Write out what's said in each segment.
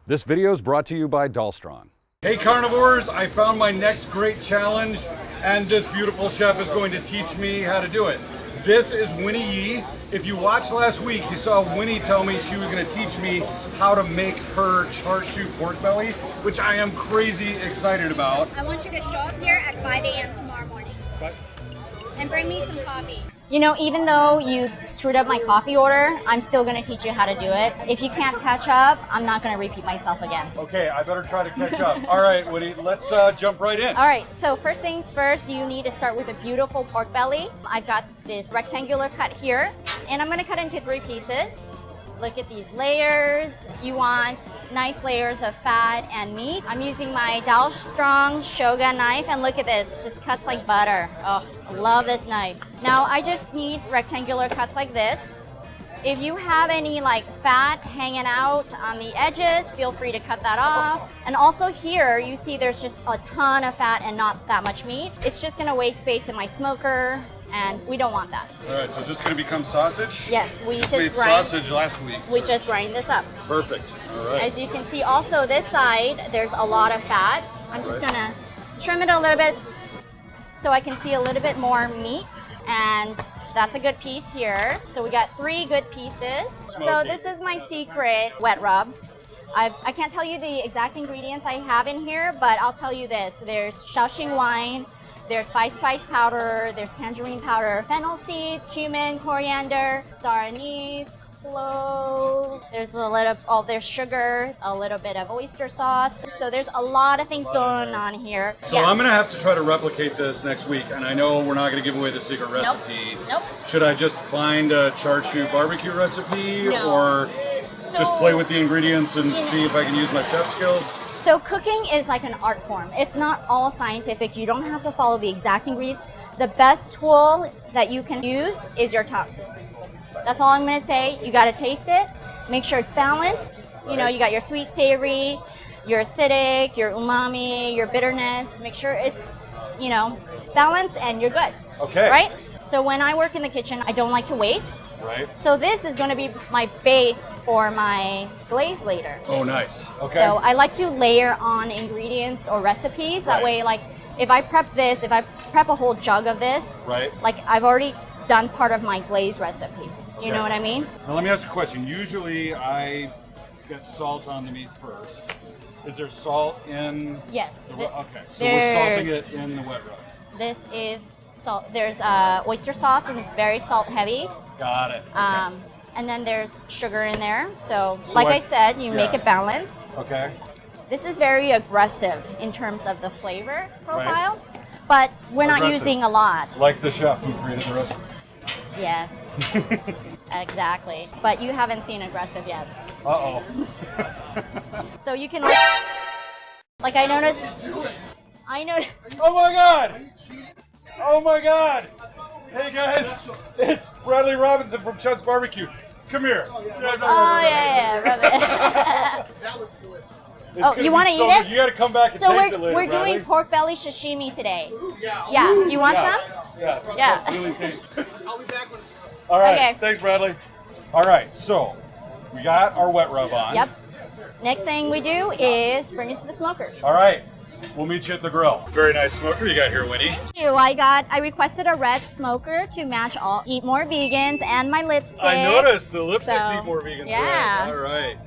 This video is brought to you by Dahlstron. Hey carnivores, I found my next great challenge and this beautiful chef is going to teach me how to do it. This is Winnie Yee. If you watched last week, you saw Winnie tell me she was going to teach me how to make her char siu pork belly, which I am crazy excited about. I want you to show up here at 5 a.m. tomorrow morning. But and bring me some coffee. You know, even though you screwed up my coffee order, I'm still going to teach you how to do it. If you can't catch up, I'm not going to repeat myself again. okay, I better try to catch up. All right, Winnie, let's jump right in. All right, so first things first, you need to start with a beautiful pork belly. I've got this rectangular cut here, and I'm going to cut into 3 pieces. Look at these layers. You want nice layers of fat and meat. I'm using my Dahlstron Shogun knife, and look at this, just cuts like butter. Oh, I love this knife. Now I just need rectangular cuts like this. If you have any like fat hanging out on the edges, feel free to cut that off. And also here, you see there's just a ton of fat and not that much meat. It's just gonna waste space in my smoker, and we don't want that. All right, so is this going to become sausage? Yes, we just made grind. sausage last week. We just grind this up. Perfect. All right. As you can see, also this side, there's a lot of fat. I'm just gonna trim it a little bit so I can see a little bit more meat, and that's a good piece here. So we got 3 good pieces. So this is my secret wet rub. I can't tell you the exact ingredients I have in here, but I'll tell you this. There's Shaoxing wine, there's spice powder, there's tangerine powder, fennel seeds, cumin, coriander, star anise, clove. There's a little, there's sugar, a little bit of oyster sauce. So there's a lot of things going on here. So I'm gonna have to try to replicate this next week, and I know we're not gonna give away the secret recipe. Nope. Should I just find a char siu barbecue recipe, or just play with the ingredients and see if I can use my chef skills? So cooking is like an art form. It's not all scientific. You don't have to follow the exact ingredients. The best tool that you can use is your tongue. That's all I'm gonna say. You gotta taste it. Make sure it's balanced. You know, you got your sweet, savory, your acidic, your umami, your bitterness. Make sure it's, you know, balanced and you're good. Okay. Right? So when I work in the kitchen, I don't like to waste. Right. So this is going to be my base for my glaze later. Oh, nice. Okay. So I like to layer on ingredients or recipes. That way, like, if I prep this, if I prep a whole jug of this, like I've already done part of my glaze recipe. You know what I mean? Now let me ask you a question. Usually I get salt on the meat first. Is there salt in? Yes. Okay. So we're salting it in the wet rub. This is salt. There's oyster sauce, and it's very salt heavy. Got it. Okay. And then there's sugar in there. So like I said, you make it balanced. Okay. This is very aggressive in terms of the flavor profile, but we're not using a lot. Like the chef who created the recipe. Yes, exactly. But you haven't seen aggressive yet. Uh-oh. So you can, like I noticed, Oh my God! Oh my God! Hey guys, it's Bradley Robinson from Chud's Barbecue. Come here. Oh yeah, rub it. Oh, you want to eat it? You got to come back and so taste it later, we're Bradley. doing pork belly sashimi today. Yeah, you want some? Yeah. Really tasty. I'll be back when it's All right. Okay. Thanks, Bradley. All right. So we got our wet rub on. Yep. Next thing we do is bring it to the smoker. All right. We'll meet you at the grill. Very nice smoker you got here, Winnie. Thank you. I requested a red smoker to match all Eat More Vegans and my lipstick. I noticed the lipsticks So, Eat More Vegan. yeah. All right.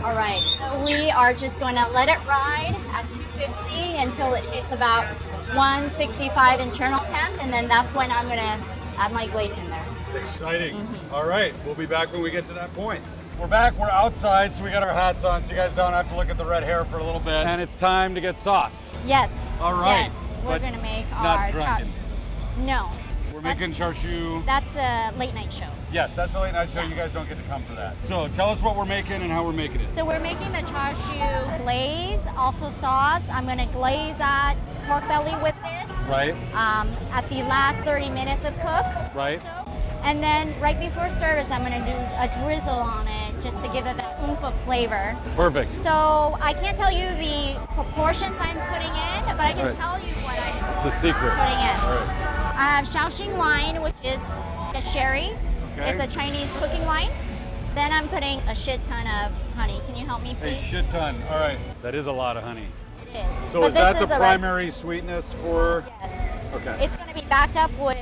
All right, so we are just going to let it ride at 250 until it hits about 165 internal temp, and then that's when I'm going to add my glaze in there. Exciting. All right, we'll be back when we get to that point. We're back, we're outside, so we got our hats on, so you guys don't have to look at the red hair for a little bit. And it's time to get sauced. Yes. All right. Yes, we're but going to make not our drunken. No. We're making char siu. That's the late night show. Yes, that's a late night show. You guys don't get to come for that. So tell us what we're making and how we're making it. So we're making the char siu glaze, also sauce. I'm going to glaze that pork belly with this. Right. At the last 30 minutes of cook. Right. And then right before service, I'm going to do a drizzle on it just to give it that oomph of flavor. Perfect. So I can't tell you the proportions I'm putting in, but I can tell you what I'm It's a secret. putting in. All right. I have Shaoxing wine, which is a sherry. Okay. It's a Chinese cooking wine. Then I'm putting a shit ton of honey. Can you help me, A please? shit ton. All right. That is a lot of honey. It is. So But is that this the a primary sweetness for? Yes. Okay. It's going to be backed up with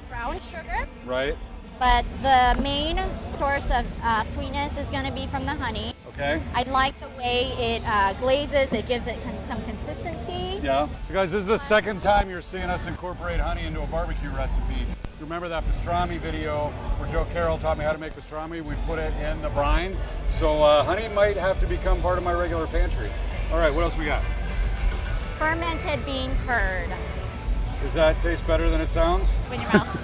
brown sugar, Right. but the main source of sweetness is going to be from the honey. Okay. I like the way it glazes. It gives it some consistency. Yeah. So guys, this is the second time you're seeing us incorporate honey into a barbecue recipe. Remember that pastrami video where Joe Carroll taught me how to make pastrami? We put it in the brine. So honey might have to become part of my regular pantry. All right, what else we got? Fermented bean curd. Does that taste better than it sounds? In your mouth.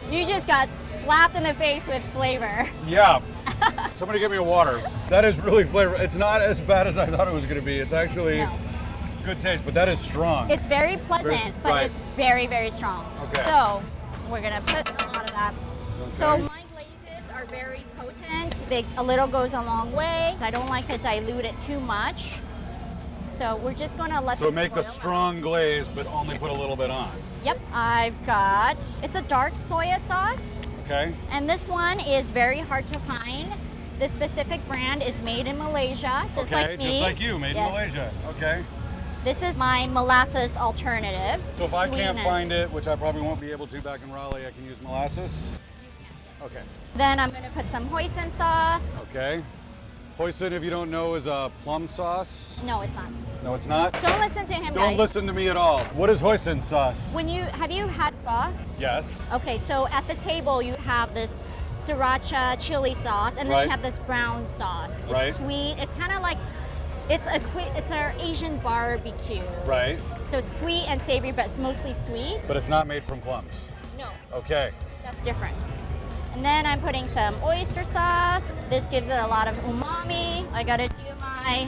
You just got slapped in the face with flavor. Yeah. Somebody get me a water. That is really flavorful. It's not as bad as I thought it was going to be. It's actually No. good taste, but that is strong. It's very pleasant, but right. it's very, very strong. Okay. So we're gonna put a lot of that. So Okay. my glazes are very potent. A little goes a long way. I don't like to dilute it too much. So we're just gonna let So this make the boil. strong glaze, but only put a little bit on. Yep, I've got, it's a dark soya sauce. Okay. And this one is very hard to find. This specific brand is made in Malaysia, just Okay, like me. just like you, made in Yes. Malaysia. Okay. This is my molasses alternative. So if I can't Sweetness. find it, which I probably won't be able to back in Raleigh, I can use molasses. Okay. Then I'm gonna put some hoisin sauce. Okay. Hoisin, if you don't know, is a plum sauce. No, it's not. No, it's not. Don't listen to him, Don't guys. listen to me at all. What is hoisin sauce? Have you had pho? Yes. Okay, so at the table you have this sriracha chili sauce, and then Right. you have this brown sauce. It's Right. sweet. It's kind of like it's our Asian barbecue. Right. So it's sweet and savory, but it's mostly sweet. But it's not made from plums. No, Okay. that's different. And then I'm putting some oyster sauce. This gives it a lot of umami. I gotta do my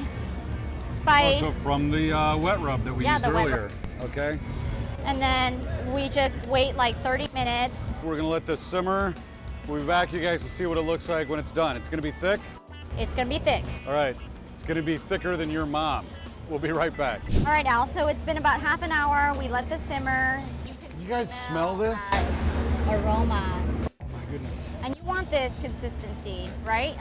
spice. Also from the wet rub that we Yeah, used the wet earlier. Okay. And then we just wait like 30 minutes. We're gonna let this simmer. We'll be back, you guys, to see what it looks like when it's done. It's gonna be thick. It's gonna be thick. All right. It's gonna be thicker than your mom. We'll be right back. All right, Al, so it's been about half an hour. We let this simmer. You guys smell this? that aroma. Oh my goodness. And you want this consistency, right?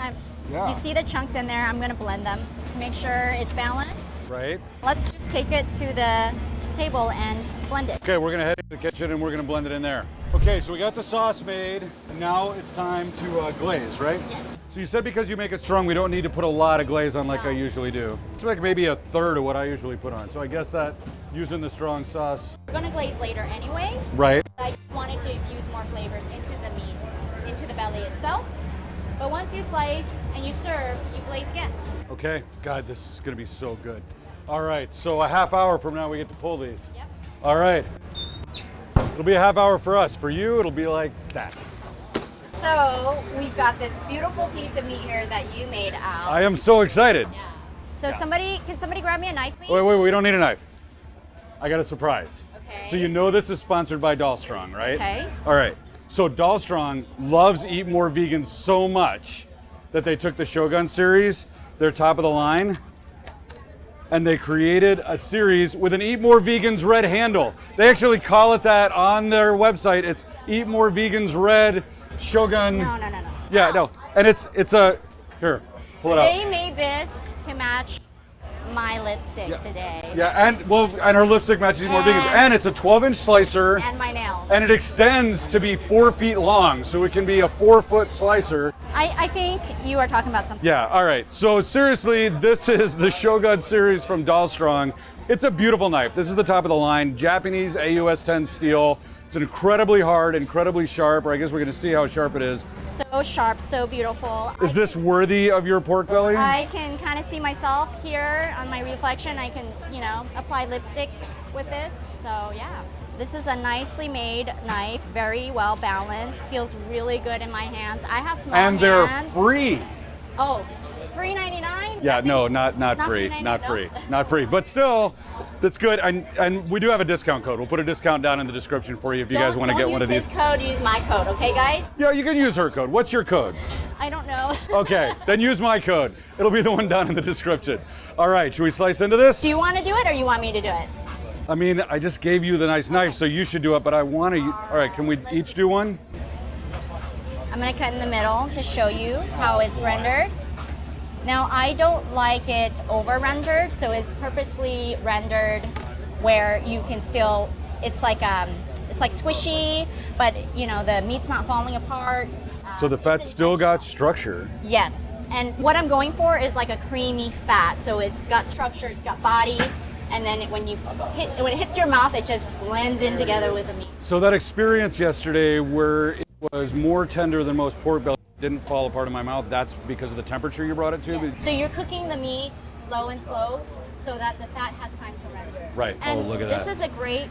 Yeah. You see the chunks in there. I'm gonna blend them to make sure it's balanced. Right? Let's just take it to the table and blend it. Okay, we're gonna head into the kitchen and we're gonna blend it in there. Okay, so we got the sauce made, and now it's time to glaze, right? Yes. So you said because you make it strong, we don't need to put a lot of glaze on like I usually do. It's like maybe a third of what I usually put on. So I guess that using the strong sauce. We're gonna glaze later anyways. Right. I wanted to infuse more flavors into the meat, into the belly itself. But once you slice and you serve, you glaze again. Okay. God, this is gonna be so good. All right, so a half hour from now we get to pull these. Yep. All right. It'll be a half hour for us. For you, it'll be like that. So we've got this beautiful piece of meat here that you made, Al. I am so excited. Yeah. So Yeah. can somebody grab me a knife, please? Wait, we don't need a knife. I got a surprise. Okay. So you know this is sponsored by Dahlstrong, right? Okay. All right. So Dahlstrong loves Eat More Vegan so much that they took the Shogun series, their top of the line, and they created a series with an Eat More Vegans red handle. They actually call it that on their website. It's Eat More Vegans red Shogun. No. Yeah, no. And it's a, here, pull it out. They made this to match my lipstick today. Yeah, and her lipstick matches Eat More Vegans. And it's a 12-inch slicer. And my nails. And it extends to be 4 feet long, so it can be a 4-foot slicer. I think you are talking about something. Yeah, all right. So seriously, this is the Shogun series from Dahlstrong. It's a beautiful knife. This is the top of the line, Japanese AUS 10 steel. It's incredibly hard, incredibly sharp, or I guess we're gonna see how sharp it is. So sharp, so beautiful. Is this worthy of your pork belly? I can kind of see myself here on my reflection. I can, apply lipstick with this. So yeah, this is a nicely made knife, very well balanced, feels really good in my hands. I have small hands. And they're free. Oh, free 99? Yeah, no, not free, $3.99, not no? free, not free. But still, that's good. And we do have a discount code. We'll put a discount down in the description for you if you guys want to get one of these. Don't use his code, use my code, okay guys? Yeah, you can use her code. What's your code? I don't know. Okay, then use my code. It'll be the one down in the description. All right, should we slice into this? Do you want to do it or you want me to do it? I mean, I just gave you the nice knife, so you should do it, but I want to. All right, can we each do one? I'm gonna cut in the middle to show you how it's rendered. Now, I don't like it over rendered, so it's purposely rendered where you can still, it's like squishy, but you know, the meat's not falling apart. So the fat's still got structure. Yes, and what I'm going for is like a creamy fat. So it's got structure, it's got body, and then when it hits your mouth, it just blends in together with the meat. So that experience yesterday where it was more tender than most pork belly didn't fall apart in my mouth, that's because of the temperature you brought it to? Yes. So you're cooking the meat low and slow so that the fat has time to render. Right. And oh, look at that. This is a great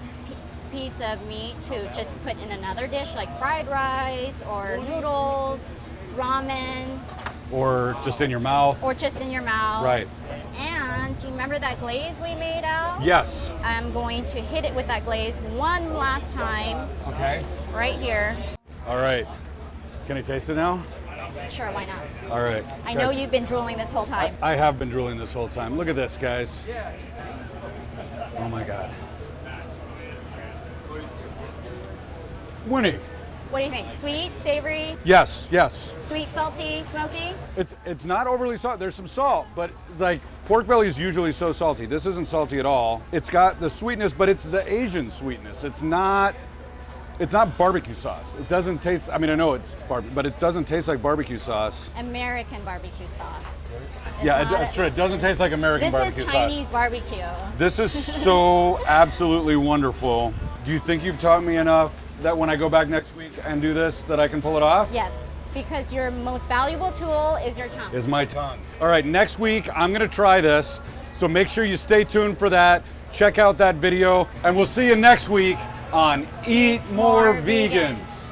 piece of meat to just put in another dish like fried rice or noodles, ramen. Or just in your mouth. Or just in your mouth. Right. And do you remember that glaze we made out? Yes. I'm going to hit it with that glaze one last time. Okay. Right here. All right. Can I taste it now? Sure, why not? All right. I know Guys, you've been drooling this whole time. I have been drooling this whole time. Look at this, guys. Oh my God. Winnie. What do you think? Sweet, savory, Yes, yes. sweet, salty, smoky? It's not overly salt. There's some salt, but like pork belly is usually so salty. This isn't salty at all. It's got the sweetness, but it's the Asian sweetness. It's not barbecue sauce. It doesn't taste, I mean, I know it's barbecue, but it doesn't taste like barbecue sauce. American barbecue sauce. Yeah, that's true. It doesn't taste like American barbecue This is sauce. Chinese barbecue. This is so absolutely wonderful. Do you think you've taught me enough that when I go back next week and do this, that I can pull it off? Yes, because your most valuable tool is your tongue. Is my tongue. All right, next week I'm gonna try this. So make sure you stay tuned for that. Check out that video, and we'll see you next week on Eat More Vegans.